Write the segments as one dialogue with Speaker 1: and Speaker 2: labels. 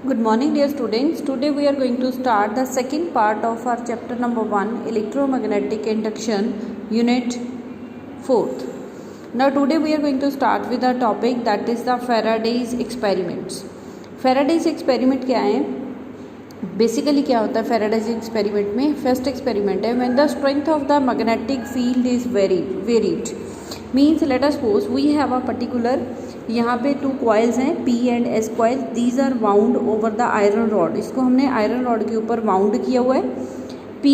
Speaker 1: Good morning, dear students. Today we are going to start the second part of our chapter number 1, Electromagnetic Induction, Unit 4th. Now today we are going to start with the topic that is the Faraday's experiments. Faraday's experiment क्या है? Basically क्या होता है Faraday's experiment में? First experiment है when the strength of the magnetic field is varied. Means let us suppose we have a particular, यहाँ पे 2 coils हैं P and S coil. These are wound over the iron rod. इसको हमने iron rod के ऊपर wound किया हुआ है. P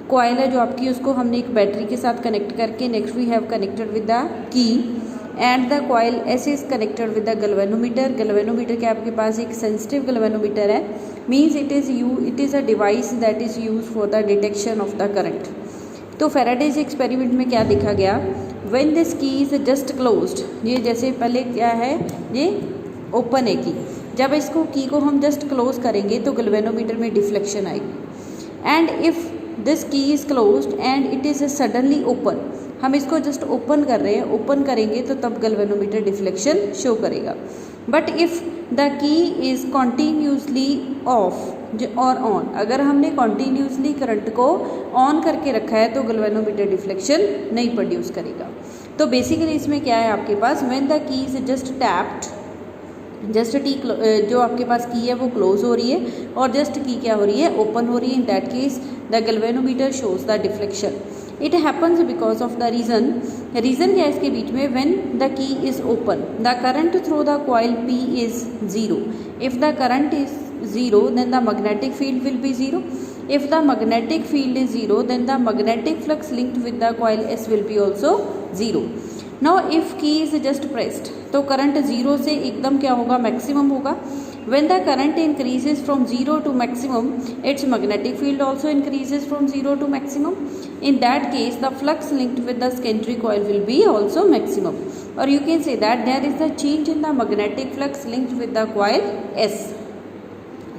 Speaker 1: कॉइल है जो आपकी, उसको हमने एक बैटरी के साथ कनेक्ट करके next we have connected with the key and the coil S is connected with the galvanometer. Galvanometer के आपके पास एक सेंसिटिव गैल्वेनोमीटर है. Means it is a device that is use for the detection of the current. तो Faraday's experiment में क्या देखा गया? When this key is just closed, ये जैसे पहले क्या है, ये ओपन है की. जब इसको की को हम जस्ट क्लोज करेंगे तो गैल्वेनोमीटर में डिफ्लेक्शन आएगी. एंड इफ़ दिस की is closed end it is suddenly open, हम इसको जस्ट ओपन कर रहे हैं, ओपन करेंगे तो तब गैल्वेनोमीटर डिफ्लेक्शन शो करेगा. But if the key is continuously of और ऑन, अगर हमने कॉन्टीन्यूसली करंट को ऑन करके रखा है तो गैल्वेनोमीटर डिफ्लेक्शन नहीं प्रोड्यूस करेगा. तो बेसिकली इसमें क्या है आपके पास, when the key is just tapped, just T जो आपके पास की है वो क्लोज हो रही है और जस्ट की क्या हो रही है, ओपन हो रही है. In that case the galvanometer shows the deflection. It happens because of the reason क्या है इसके बीच में, व्हेन द की is open the current through the coil P is zero. If the current is zero, then the magnetic field will be zero. If the magnetic field is zero, then the magnetic flux linked with the coil S will be also zero. Now if key is just pressed, तो current zero से एकदम क्या होगा, maximum होगा. When the current increases from zero to maximum, its magnetic field also increases from zero to maximum. In that case, the flux linked with the secondary coil will be also maximum. Or you can say that there is a change in the magnetic flux linked with the coil S.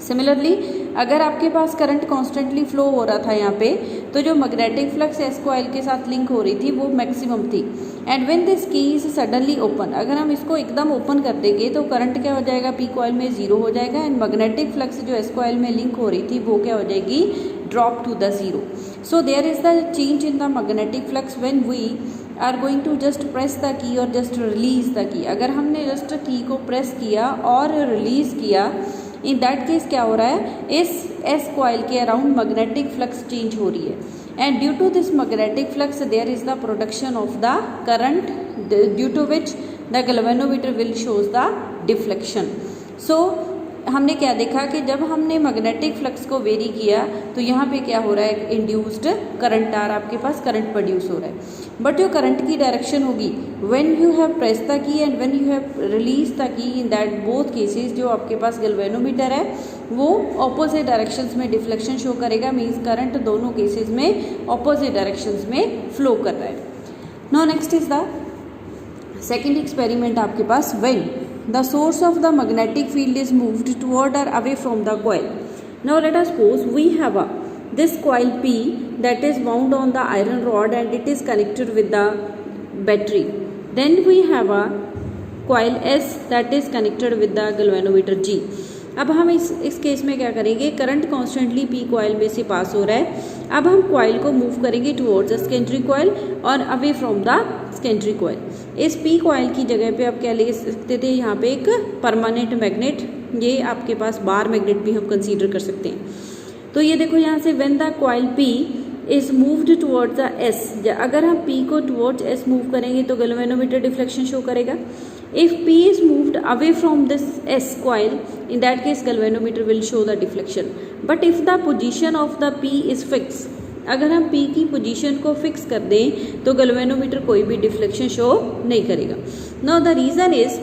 Speaker 1: Similarly अगर आपके पास current constantly flow हो रहा था यहाँ पे, तो जो magnetic flux S coil के साथ लिंक हो रही थी वो मैक्सिमम थी. And when this key is suddenly open, अगर हम इसको एकदम ओपन कर देंगे तो करंट क्या हो जाएगा, पी कॉइल में ज़ीरो हो जाएगा. एंड मैग्नेटिक फ्लक्स जो एस कॉइल में लिंक हो रही थी वो क्या हो जाएगी, drop to the zero. So there is the change in the magnetic flux when we are going to just press the key और जस्ट रिलीज द की. अगर हमने जस्ट की को प्रेस किया और रिलीज किया, इन दैट केस क्या हो रहा है, इस एस कॉइल के अराउंड मैग्नेटिक फ्लक्स चेंज हो रही है. And due to this magnetic flux there is the production of the current due to which the galvanometer will shows the deflection. So हमने क्या देखा कि जब हमने मैग्नेटिक फ्लक्स को वेरी किया तो यहाँ पे क्या हो रहा है, इंड्यूस्ड करंट आर आपके पास करंट प्रोड्यूस हो रहा है. बट जो करंट की डायरेक्शन होगी, when you have press the key and when you have release the key, in that both cases जो आपके पास गैल्वेनोमीटर है वो ऑपोजिट डायरेक्शंस में डिफ्लेक्शन शो करेगा. मीन्स करंट दोनों केसेस में ऑपोजिट डायरेक्शंस में फ्लो कर रहा है. Now next is the second experiment आपके पास, when the source of the magnetic field is moved toward or away from the coil. Now let us suppose we have this coil P that is wound on the iron rod and it is connected with the battery. Then we have a coil S that is connected with the galvanometer G. अब हम इस case में क्या करेंगे, current constantly P coil में से पास हो रहा है. अब हम कॉइल को मूव करेंगे टुवर्ड्स द सेकेंडरी कॉइल और away from the secondary coil. इस पी कॉइल की जगह पे आप क्या ले सकते थे, यहाँ पे एक परमानेंट मैग्नेट, ये आपके पास बार मैग्नेट भी हम कंसीडर कर सकते हैं. तो ये देखो यहाँ से when the coil P is moved towards the S, अगर हम पी को टुवर्ड्स एस मूव करेंगे तो गैल्वेनोमीटर डिफ्लेक्शन शो करेगा. If P is moved away from this S coil, in that case galvanometer will show the deflection. But if the position of the P is fixed, अगर हम P की position को fix कर दें तो galvanometer कोई भी डिफ्लेक्शन शो नहीं करेगा. Now the reason is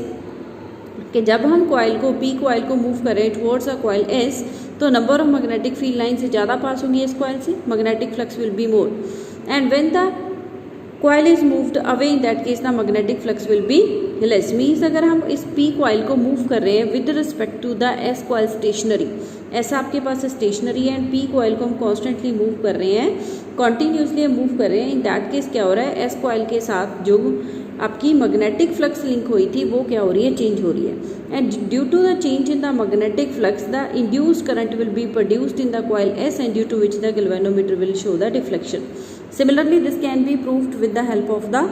Speaker 1: कि जब हम कॉइल को P कॉइल को मूव करें टुवर्ड्स अ कॉइल S, तो number of magnetic field line से ज़्यादा पास होंगी इस कॉइल से, magnetic flux will be more. And when the coil is moved away, in that case the magnetic flux will be less. Means अगर हम इस P coil को मूव कर रहे हैं with respect to the S coil stationary, ऐसा आपके पास स्टेशनरी है एंड P कॉइल को हम कॉन्स्टेंटली मूव कर रहे हैं, कॉन्टीन्यूसली मूव कर रहे हैं. इन दैट केस क्या हो रहा है, S कॉइल के साथ जो आपकी मैग्नेटिक फ्लक्स लिंक हुई थी वो क्या हो रही है, चेंज हो रही है. And due to the change in the magnetic flux the induced current will be produced in the coil S and due to which the galvanometer will show the deflection. Similarly this can be proved with the help of the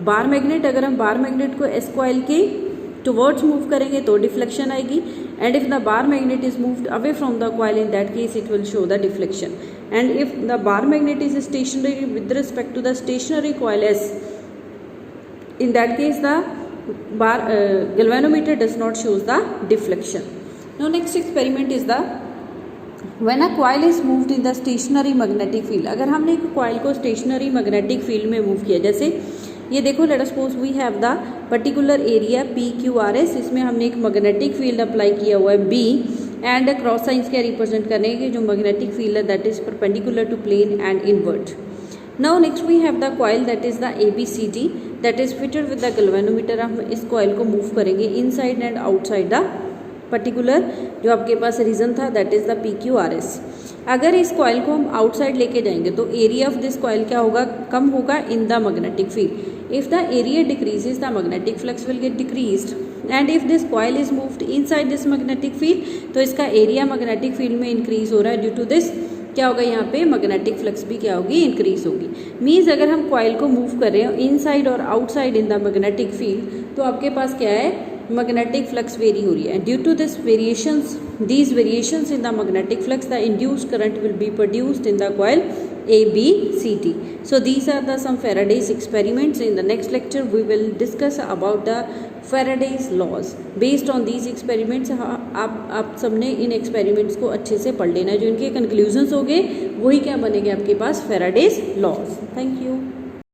Speaker 1: bar magnet. अगर हम bar magnet को S कॉइल के towards move करेंगे तो deflection आएगी. And if the bar magnet is moved away from the coil in that case it will show the deflection. And if the bar magnet is stationary with respect to the stationary coil S, in that case the bar galvanometer does not shows the deflection. Now next experiment is the when a coil is moved in the stationary magnetic field. अगर हमने एक coil को stationary magnetic field में move किया, जैसे ये देखो, let us suppose we have the particular area PQRS, इसमें हमने एक मैग्नेटिक फील्ड अप्लाई किया हुआ है B एंड क्रॉस साइंस क्या रिप्रेजेंट करेंगे, जो मैग्नेटिक फील्ड है that is perpendicular to plane and invert. Now next we have the coil that is the ABCD that is fitted with the galvanometer. हम इस coil को move करेंगे inside and outside the particular जो आपके पास region था that is the PQRS. अगर इस कॉइल को हम आउटसाइड लेके जाएंगे तो एरिया ऑफ दिस कॉइल क्या होगा, कम होगा इन the magnetic field. If the area decreases the magnetic flux will get decreased. And if this coil is moved inside this magnetic field तो इसका एरिया मैग्नेटिक फील्ड में increase हो रहा है. Due to this क्या होगा, यहाँ पे मैग्नेटिक फ्लक्स भी क्या होगी, इंक्रीज होगी. मीन्स अगर हम कॉइल को मूव कर रहे हैं इनसाइड और outside in the magnetic field तो आपके पास क्या है, मैग्नेटिक फ्लक्स वेरी हो रही है. Due to this variations, these variations in the magnetic flux, the induced current will be produced in the coil ABCD. So these are the some Faraday's experiments. In the next lecture we will discuss about the Faraday's laws. Based on these experiments, आप सबने इन experiments को अच्छे से पढ़ लेना. जो इनके conclusions होंगे वही क्या बनेंगे आपके पास, Faraday's laws. Thank you.